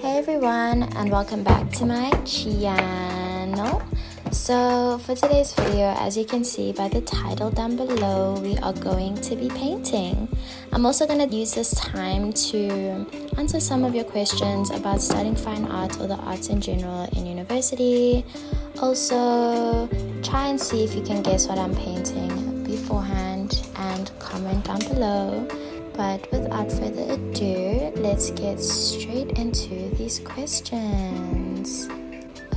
Hey everyone, and welcome back to my channel. So for today's video, as you can see by the title down below, we are going to be painting. I'm also going to use this time to answer some of your questions about studying fine art or the arts in general in university. Also try and see if you can guess what I'm painting beforehand and comment down below. But without further ado, let's get straight into these questions.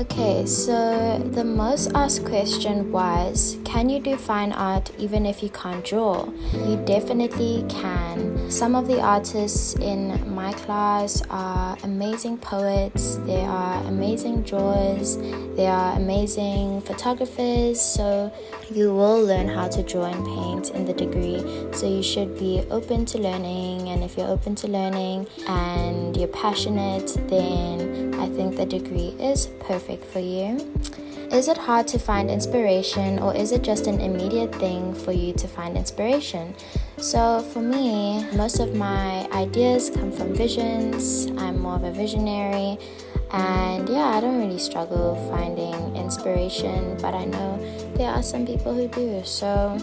Okay, so the most asked question was, can you do fine art even if you can't draw? You definitely can. Some of the artists in my class are amazing poets, they are amazing drawers, they are amazing photographers, so you will learn how to draw and paint in the degree. So you should be open to learning, and if you're open to learning and you're passionate, then I think the degree is perfect for you. Is it hard to find inspiration, or is it just an immediate thing for you to find inspiration? So for me, most of my ideas come from visions. I'm more of a visionary, and yeah, I don't really struggle finding inspiration, but I know there are some people who do. So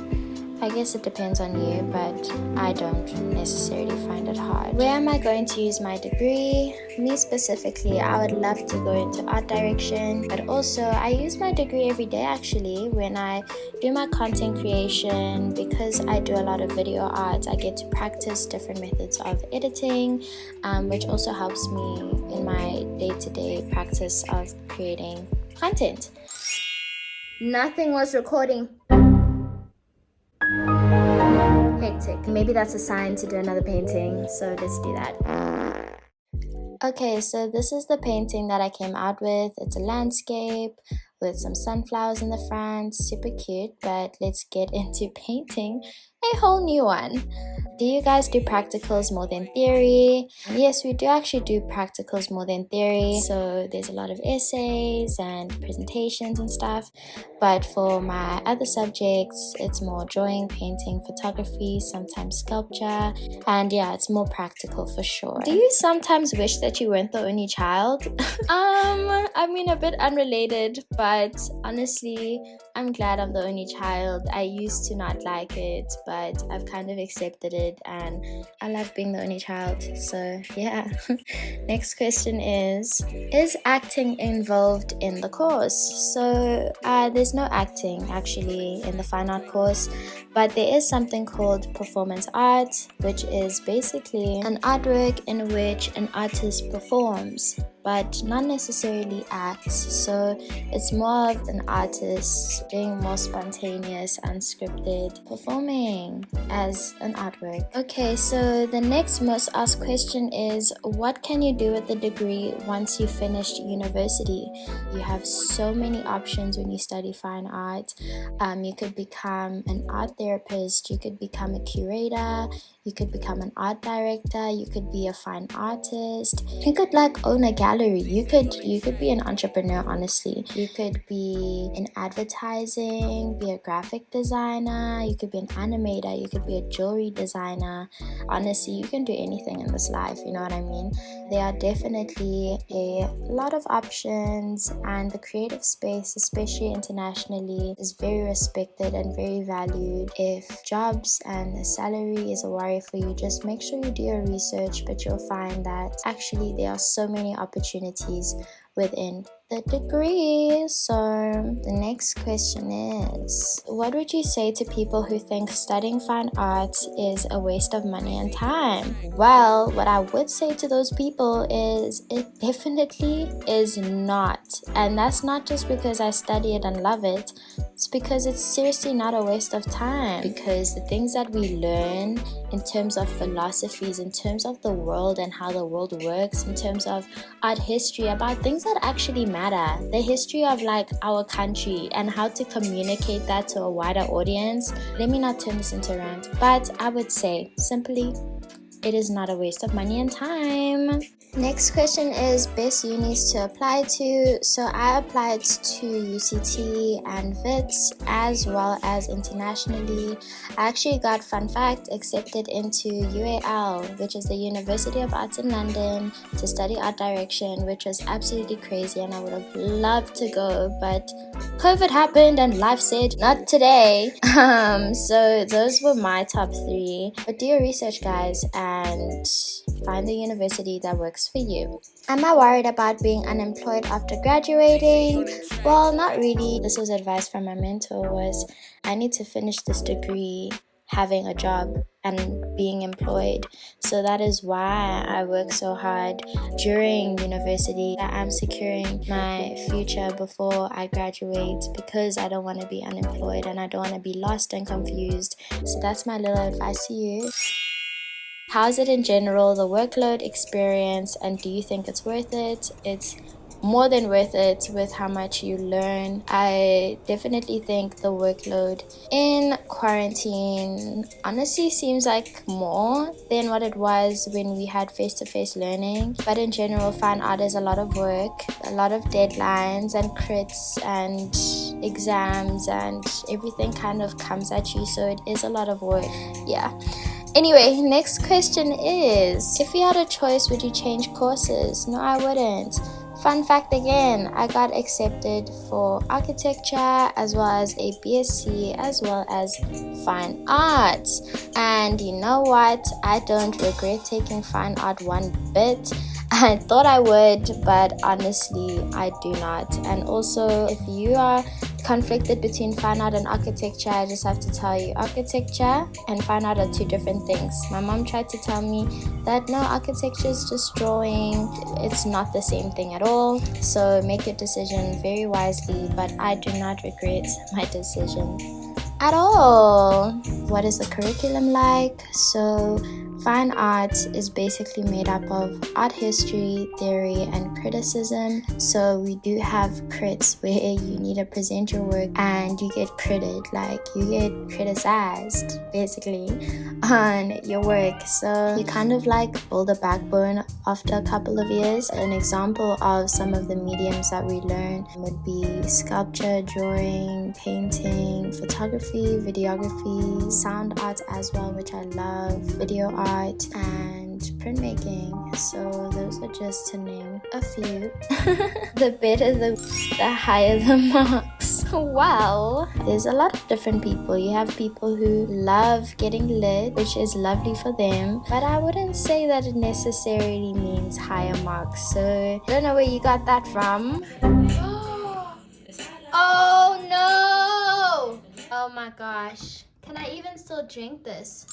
I guess it depends on you, but I don't necessarily find it hard. Where am I going to use my degree? Me specifically, I would love to go into art direction, but also I use my degree every day actually when I do my content creation. Because I do a lot of video art, I get to practice different methods of editing, which also helps me in my day-to-day practice of creating content. Nothing was recording. Hectic. Maybe that's a sign to do another painting, so let's do that. Okay, so this is the painting that I came out with. It's a landscape with some sunflowers in the front, super cute, but let's get into painting a whole new one. Do you guys do practicals more than theory? Yes, we do actually do practicals more than theory. So there's a lot of essays and presentations and stuff. But for my other subjects, it's more drawing, painting, photography, sometimes sculpture. And yeah, it's more practical for sure. Do you sometimes wish that you weren't the only child? I mean, a bit unrelated, but honestly, I'm glad I'm the only child. I used to not like it, but I've kind of accepted it, and I love being the only child. So yeah. Next question is acting involved in the course? So there's no acting actually in the fine art course, but there is something called performance art, which is basically an artwork in which an artist performs, but not necessarily acts. So it's more of an artist doing more spontaneous, unscripted performing as an artwork. Okay, so the next most asked question is, what can you do with the degree once you finished university? You have so many options when you study fine art. You could become an art therapist, you could become a curator, you could become an art director, you could be a fine artist, you could like own a gallery, you could be an entrepreneur, honestly. You could be in advertising, be a graphic designer, you could be an animator, you could be a jewelry designer. Honestly, you can do anything in this life, you know what I mean? There are definitely a lot of options, and the creative space, especially internationally, is very respected and very valued. If jobs and salary is a worry for you, just make sure you do your research, but you'll find that actually there are so many opportunities within the degree. So the next question is, what would you say to people who think studying fine arts is a waste of money and time? Well, what I would say to those people is it definitely is not. And that's not just because I study it and love it. It's because it's seriously not a waste of time, because the things that we learn in terms of philosophies, in terms of the world and how the world works, in terms of art history, about things that actually matter, the history of like our country and how to communicate that to a wider audience. Let me not turn this into a rant, but I would say simply it is not a waste of money and time. Next question is best unis to apply to. So I applied to UCT and WITS as well as internationally. I actually got, fun fact, accepted into UAL, which is the University of Arts in London, to study art direction, which was absolutely crazy and I would have loved to go, but COVID happened and life said not today. So those were my top 3. But do your research, guys, and find the university that works for you. Am I worried about being unemployed after graduating? Well, not really. This was advice from my mentor, was I need to finish this degree having a job and being employed. So that is why I work so hard during university. I'm securing my future before I graduate because I don't want to be unemployed and I don't want to be lost and confused. So that's my little advice to you. How's it in general, the workload, experience, and do you think it's worth it? It's more than worth it with how much you learn. I definitely think the workload in quarantine honestly seems like more than what it was when we had face-to-face learning. But in general, fine art is a lot of work, a lot of deadlines and crits and exams, and everything kind of comes at you, so it is a lot of work. Yeah. Anyway, next question is, if you had a choice, would you change courses? No, I wouldn't. Fun fact again, I got accepted for architecture as well as a BSc as well as fine arts. And you know what? I don't regret taking fine art one bit. I thought I would, but honestly, I do not. And also, if you are conflicted between fine art and architecture, I just have to tell you, architecture and fine art are 2 different things. My mom tried to tell me that no, architecture is just drawing. It's not the same thing at all. So make your decision very wisely, but I do not regret my decision at all. What is the curriculum like? So fine art is basically made up of art history, theory, and criticism. So we do have crits where you need to present your work and you get critted, like you get criticized basically on your work. So you kind of like build a backbone after a couple of years. An example of some of the mediums that we learn would be sculpture, drawing, painting, photography, videography, sound art as well, which I love, video art, and printmaking. So those are just to name a few. The better the higher the marks. Well, there's a lot of different people. You have people who love getting lit, which is lovely for them, but I wouldn't say that it necessarily means higher marks. So don't know where you got that from. Oh no! Oh my gosh. Can I even still drink this?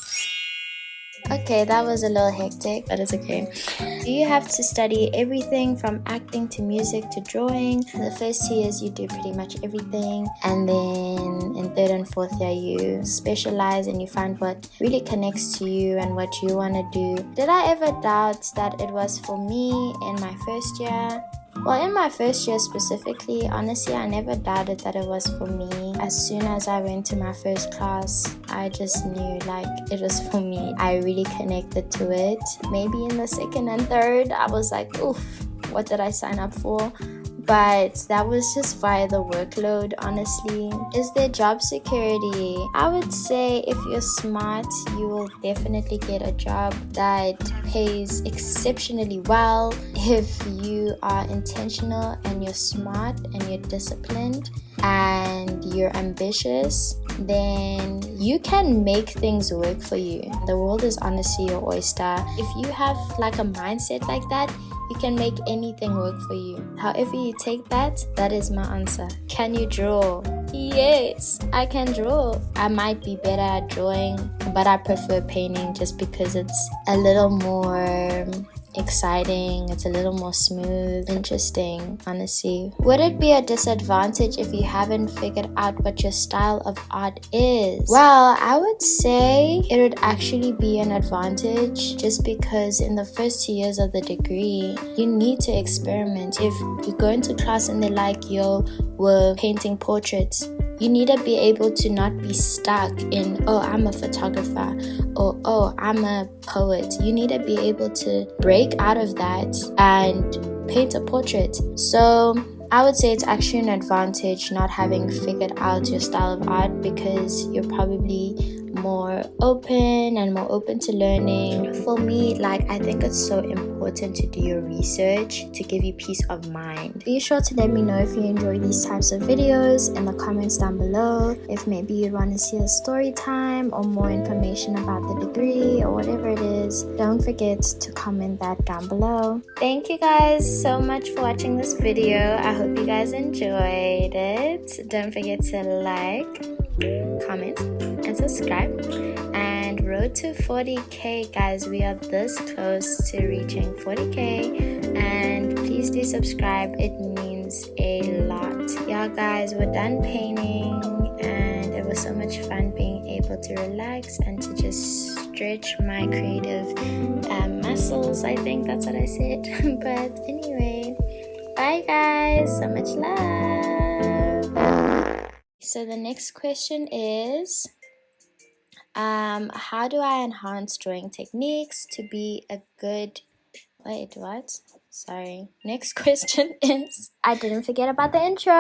Okay, that was a little hectic, but it's okay. Do you have to study everything from acting to music to drawing? In the first 2 years, you do pretty much everything. And then in 3rd and 4th year, you specialize and you find what really connects to you and what you want to do. Did I ever doubt that it was for me in my first year? Well, in my first year specifically, honestly, I never doubted that it was for me. As soon as I went to my first class, I just knew like it was for me. I really connected to it. Maybe in the 2nd and 3rd, I was like, oof, what did I sign up for? But that was just via the workload, honestly. Is there job security? I would say if you're smart, you will definitely get a job that pays exceptionally well. If you are intentional and you're smart and you're disciplined and you're ambitious, then you can make things work for you. The world is honestly your oyster. If you have like a mindset like that, you can make anything work for you. However you take that, that is my answer. Can you draw? Yes, I can draw. I might be better at drawing, but I prefer painting just because it's a little more exciting, it's a little more smooth, interesting, honestly. Would it be a disadvantage if you haven't figured out what your style of art is? Well, I would say it would actually be an advantage just because in the first 2 years of the degree, you need to experiment. If you go into class and they're like, yo, we're painting portraits, You need to be able to not be stuck in, oh, I'm a photographer, or oh, I'm a poet. You need to be able to break out of that and paint a portrait. So I would say it's actually an advantage not having figured out your style of art, because you're probably more open and more open to learning. For me, like, I think it's so important to do your research to give you peace of mind. Be sure to let me know if you enjoy these types of videos in the comments down below. If maybe you'd want to see a story time or more information about the degree or whatever it is, don't forget to comment that down below. Thank you guys so much for watching this video. I hope you guys enjoyed it. Don't forget to like, comment, and subscribe. And road to 40k, guys. We are this close to reaching 40k, and please do subscribe. It means a lot. Yeah, guys, we're done painting, and it was so much fun being able to relax and to just stretch my creative muscles. I think that's what I said. But anyway, bye guys, so much love. So the next question is, how do I enhance drawing techniques to be a good... Wait, what? Sorry. Next question is, I didn't forget about the intro.